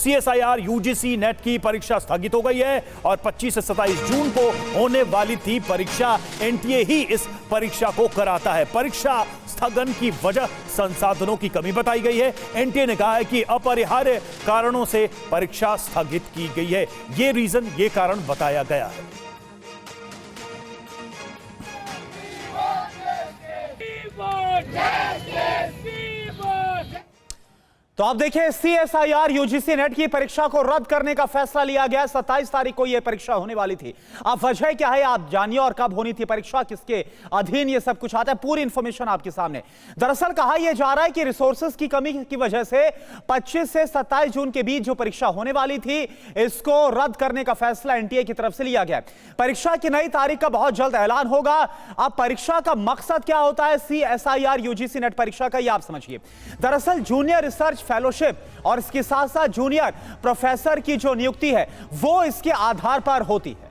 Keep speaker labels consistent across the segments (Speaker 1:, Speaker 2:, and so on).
Speaker 1: CSIR UGC net की परीक्षा स्थगित हो गई है और 25 से 27 जून को होने वाली थी परीक्षा। एनटीए ही इस परीक्षा को कराता है। परीक्षा स्थगन की वजह संसाधनों की कमी बताई गई है। एनटीए ने कहा है कि अपरिहार्य कारणों से परीक्षा स्थगित की गई है। ये कारण बताया गया है।
Speaker 2: तो आप देखिए, सीएसआईआर यूजीसी नेट की परीक्षा को रद्द करने का फैसला लिया गया। 27 तारीख को यह परीक्षा होने वाली थी। अब वजह क्या है आप जानिए, और कब होनी थी परीक्षा, किसके अधीन ये सब कुछ आता है, पूरी इंफॉर्मेशन आपके सामने। दरअसल कहा यह जा रहा है कि रिसोर्सेज की कमी की वजह से 25 से 27 जून के बीच जो परीक्षा होने वाली थी, इसको रद्द करने का फैसला एनटीए की तरफ से लिया गया। परीक्षा की नई तारीख का बहुत जल्द ऐलान होगा। अब परीक्षा का मकसद क्या होता है सीएसआईआर यूजीसी नेट परीक्षा का, यह आप समझिए। दरअसल जूनियर रिसर्च फेलोशिप और इसके साथ साथ जूनियर प्रोफेसर की जो नियुक्ति है वो इसके आधार पर होती है।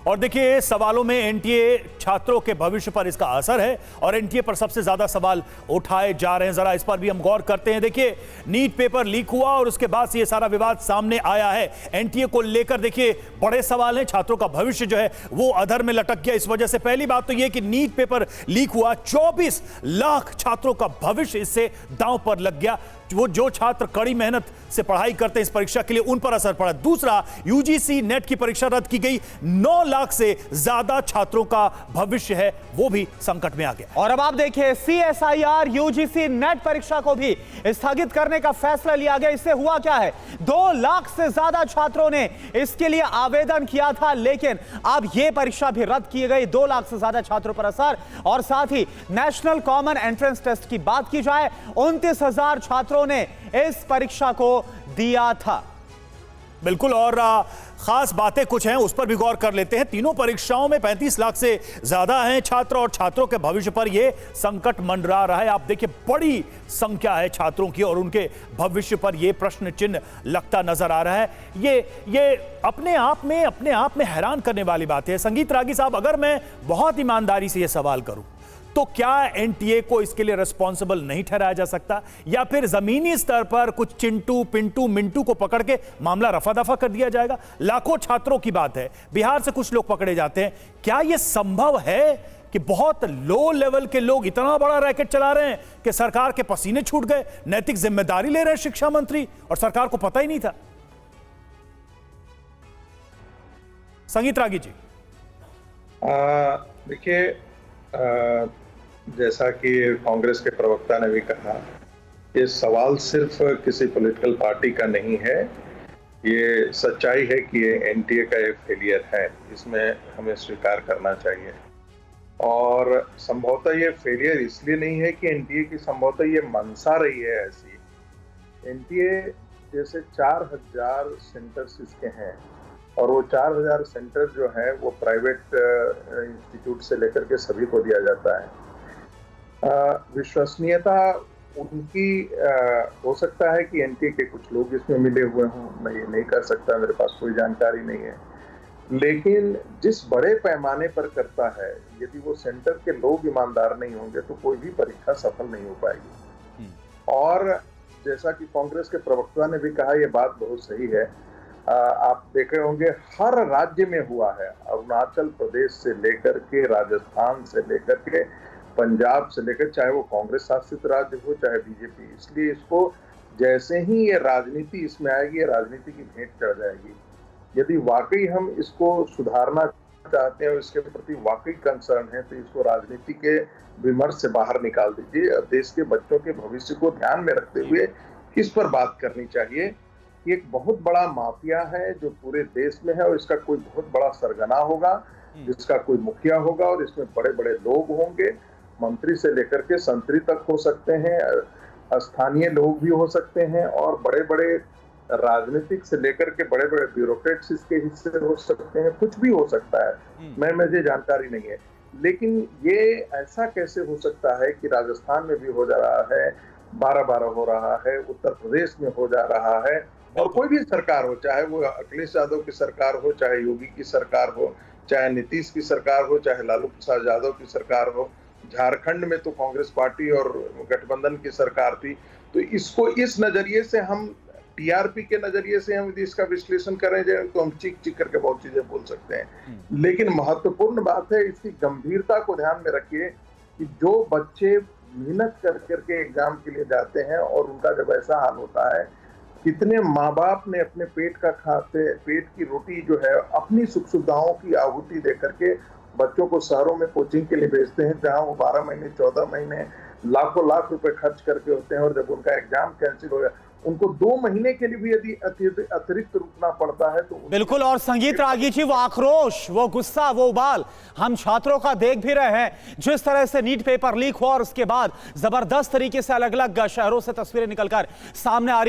Speaker 1: और देखिए, सवालों में एनटीए छात्रों के भविष्य पर इसका असर है और एनटीए पर सबसे ज्यादा सवाल उठाए जा रहे हैं। जरा इस पर भी हम गौर करते हैं। देखिए, नीट पेपर लीक हुआ और उसके बाद से ये सारा विवाद सामने आया है। एनटीए को लेकर देखिए बड़े सवाल हैं। छात्रों का भविष्य जो है वो अधर में लटक गया इस वजह से। पहली बात तो यह कि नीट पेपर लीक हुआ, 24 लाख छात्रों का भविष्य इससे दांव पर लग गया। वो जो छात्र कड़ी मेहनत से पढ़ाई करते हैं इस परीक्षा के लिए, उन पर असर पड़ा। दूसरा, यूजीसी नेट की परीक्षा रद्द की गई। 9 लाख से ज्यादा छात्रों का भविष्य है वो भी संकट में आ गया।
Speaker 2: और अब आप देखिए, सीएसआईआर यूजीसी नेट परीक्षा को भी स्थगित करने का फैसला लिया गया। इससे हुआ क्या है, 2 लाख से ज्यादा छात्रों ने इसके लिए आवेदन किया था, लेकिन अब यह परीक्षा भी रद्द की गई। 2 लाख से ज्यादा छात्रों पर असर। और साथ ही नेशनल कॉमन एंट्रेंस टेस्ट की बात की जाए, 29,000 छात्रों ने इस परीक्षा को दिया था।
Speaker 1: बिल्कुल, और खास बातें कुछ हैं उस पर भी गौर कर लेते हैं। तीनों परीक्षाओं में 35 लाख से ज्यादा हैं छात्र और छात्रों के भविष्य पर यह संकट मंडरा रहा है। आप देखिए, बड़ी संख्या है छात्रों की और उनके भविष्य पर यह प्रश्न चिन्ह लगता नजर आ रहा है। ये अपने आप में हैरान करने वाली बात है। संगीत रागी साहब, अगर मैं बहुत ईमानदारी से यह सवाल करूं तो क्या एनटीए को इसके लिए रिस्पॉन्सिबल नहीं ठहराया जा सकता, या फिर जमीनी स्तर पर कुछ चिंटू पिंटू मिंटू को पकड़ के मामला रफा दफा कर दिया जाएगा? लाखों छात्रों की बात है, बिहार से कुछ लोग पकड़े जाते हैं। क्या यह संभव है कि बहुत लो लेवल के लोग इतना बड़ा रैकेट चला रहे हैं कि सरकार के पसीने छूट गए, नैतिक जिम्मेदारी ले रहे हैं शिक्षा मंत्री और सरकार को पता ही नहीं था? संगीत रागी जी।
Speaker 3: देखिए, जैसा कि कांग्रेस के प्रवक्ता ने भी कहा, ये सवाल सिर्फ किसी पॉलिटिकल पार्टी का नहीं है। ये सच्चाई है कि ये एनटीए का एक फेलियर है, इसमें हमें स्वीकार करना चाहिए। और संभवतः ये फेलियर इसलिए नहीं है कि एनटीए की संभवतः ये मंशा रही है ऐसी। एनटीए जैसे 4000 सेंटर्स इसके हैं और वो 4000 सेंटर जो है वो प्राइवेट इंस्टीट्यूट से लेकर के सभी को दिया जाता है। विश्वसनीयता उनकी हो सकता है कि एनटीए के कुछ लोग इसमें मिले हुए हों, मैं ये नहीं कर सकता, मेरे पास कोई जानकारी नहीं है। लेकिन जिस बड़े पैमाने पर करता है, यदि वो सेंटर के लोग ईमानदार नहीं होंगे तो कोई भी परीक्षा सफल नहीं हो पाएगी। और जैसा कि कांग्रेस के प्रवक्ता ने भी कहा, यह बात बहुत सही है। आप देख रहे होंगे हर राज्य में हुआ है, अरुणाचल प्रदेश से लेकर के, राजस्थान से लेकर के, पंजाब से लेकर, चाहे वो कांग्रेस शासित राज्य हो चाहे बीजेपी। इसलिए इसको जैसे ही ये राजनीति इसमें आएगी, ये राजनीति की भेंट चढ़ जाएगी। यदि वाकई हम इसको सुधारना चाहते हैं और इसके प्रति वाकई कंसर्न है तो इसको राजनीति के विमर्श से बाहर निकाल दीजिए। देश के बच्चों के भविष्य को ध्यान में रखते हुए किस पर बात करनी चाहिए। एक बहुत बड़ा माफिया है जो पूरे देश में है और इसका कोई बहुत बड़ा सरगना होगा, जिसका कोई मुखिया होगा और इसमें बड़े बड़े लोग होंगे, मंत्री से लेकर के संतरी तक हो सकते हैं, स्थानीय लोग भी हो सकते हैं और बड़े बड़े राजनीतिक से लेकर के बड़े बड़े ब्यूरोक्रेट्स इसके हिस्से हो सकते हैं। कुछ भी हो सकता है, मुझे जानकारी नहीं है। लेकिन ये ऐसा कैसे हो सकता है कि राजस्थान में भी हो जा रहा है, 12-12 हो रहा है, उत्तर प्रदेश में हो जा रहा है, और कोई भी सरकार हो, चाहे वो अखिलेश यादव की सरकार हो, चाहे योगी की सरकार हो, चाहे नीतीश की सरकार हो, चाहे लालू प्रसाद यादव की सरकार हो। झारखंड में तो कांग्रेस पार्टी और गठबंधन की सरकार थी, तो इसको इस नजरिए से हम टीआरपी के नजरिए से हम यदि इसका विश्लेषण करें जाए तो हम चीख चीख करके बहुत चीजें बोल सकते हैं, लेकिन महत्वपूर्ण बात है इसकी गंभीरता को ध्यान में रखिए कि जो बच्चे मेहनत कर करके एग्जाम के लिए जाते हैं और उनका जब ऐसा हाल होता है, कितने माँ बाप ने अपने पेट की रोटी जो है अपनी सुख सुविधाओं की आहुति दे करके बच्चों को शहरों में कोचिंग के लिए भेजते हैं, जहां वो 12 महीने 14 महीने लाखों लाख रुपए खर्च करके होते हैं, और जब उनका एग्जाम कैंसिल हो जाए उनको 2 महीने के लिए भी यदि अतिरिक्त रुकना पड़ता है तो
Speaker 2: बिल्कुल। और संगीत रागी जी, वो आक्रोश, वो गुस्सा, वो उबाल हम छात्रों का देख भी रहे हैं। जिस तरह से नीट पेपर लीक हुआ और उसके बाद जबरदस्त तरीके से अलग अलग शहरों से तस्वीरें निकलकर सामने आ रही